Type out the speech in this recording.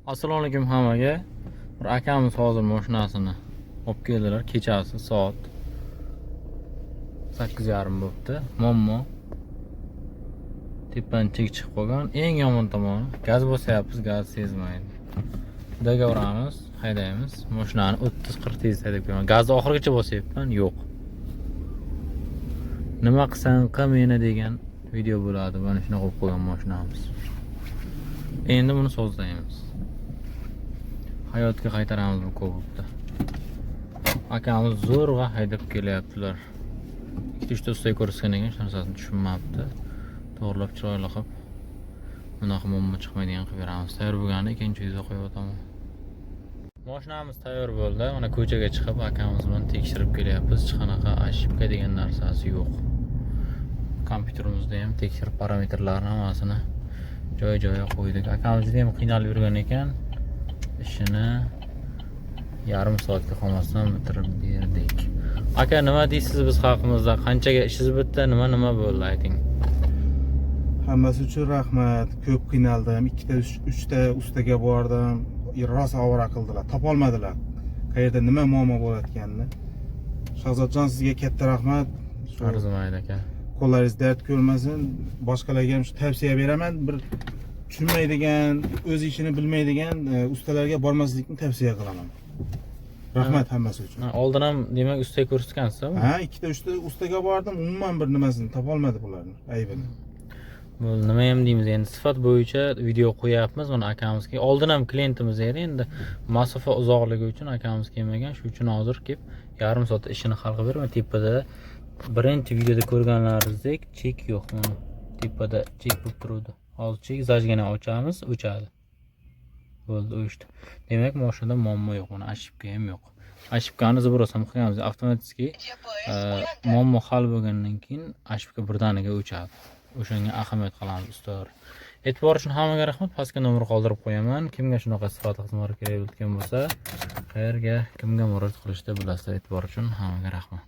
Assalomu alaykum hammaga. Bir akamiz hozir mashinasini olib keldilar. Kechasi soat 8:30 bo'libdi. Mommo tepadan chek chiqib qolgan. Eng yomon tomoni gaz bosyapmiz, gaz sezmaydi. Xudoga uramiz, haydaymiz. Mashinani 30-40 tez haydab kelaman. Gazni oxirigacha bosyapman, yo'q. Nima qilsang qil meni degan video bo'ladi. Mana shuni qo'yib qo'ygan mashinamiz. Endi buni sozlaymiz. Hayotga qaytaramiz bu Cobalt'da. Akamiz zo'rg'a haydab kelyaptilar. 2-3 ta ustaga ko'rsatgan ekan, hech narsasini tushunmabdi. To'g'rilab chiroyli qilib bunaqa muammo chiqmaydigan qilib beramiz. Tayyor bo'lganda ikkinchi yuzga qo'yib o'taman. Mashinamiz tayyor bo'ldi. Mana ko'chaga chiqib akamiz bilan tekshirib kelyapmiz. Hech qanaqa ошибка degan narsasi yo'q. Kompyuterimizda ham tekshirib parametrlarni hammasini joy-joyiga qo'ydik. Akamiz juda ham qiynalib yurgan ekan. İşini yarım soatga qolmasdan bitirib berdik. Aka, nima deysiz biz haqimizda? Qanchaga ishingiz bitdi? Nima bo'ldi ayting. Hammasi uchun rahmat. Ko'p qiynaldim. 2 ta ustaga bordim. Rosa ovora qildilar. Topolmadilar. Qayerda nima muammo bo'layotganini. Shahzodjon, sizga katta rahmat. Arzimaydi aka. Qo'llaringiz dard ko'rmasin. Boshqalarga ham shu tavsiya beraman. Bir tushunmaydigan, o'z ishini bilmaydigan ustalarga bormaslikni tavsiya qilaman. Rahmat hammasi uchun. Oldin ham demak ustaga ko'rsatgansiz-mi? Ha, 2 ta ustaga bordim, umuman bir nimasini topolmadi bularni, aybini. Bu nima ham deymiz, endi sifat bo'yicha video qo'yapmiz. Mana akamizga oldin ham klientimiz edi, endi masofa uzoqligi uchun akamiz kelmagan, shuning uchun hozir kelib yarim soat ishini hal qilib berman. Tepada birinchi videoda ko'rganlaringizdek chek yo'q. Mana tepada chek bo'lib turadi. Hozir chek zajgina ochamiz, o'chadi. Bo'ldi, o'chdi. Demak, mashinada muammo yo'q, mana ошибка ham yo'q. Ошибкani zabrosam qilganmiz. Avtomatik muammo hal bo'lgandan keyin ошибка birdaniga o'chadi. O'shanga ahamiyat qilamiz ustalar. E'tibor uchun hammaga rahmat. Pastga nomer qoldirib qo'yaman. Kimga shunaqa sifatli xizmat kerak bo'lgan bo'lsa, qayerga, kimga murojaat qilishni bilasizlar. E'tibor uchun hammaga rahmat.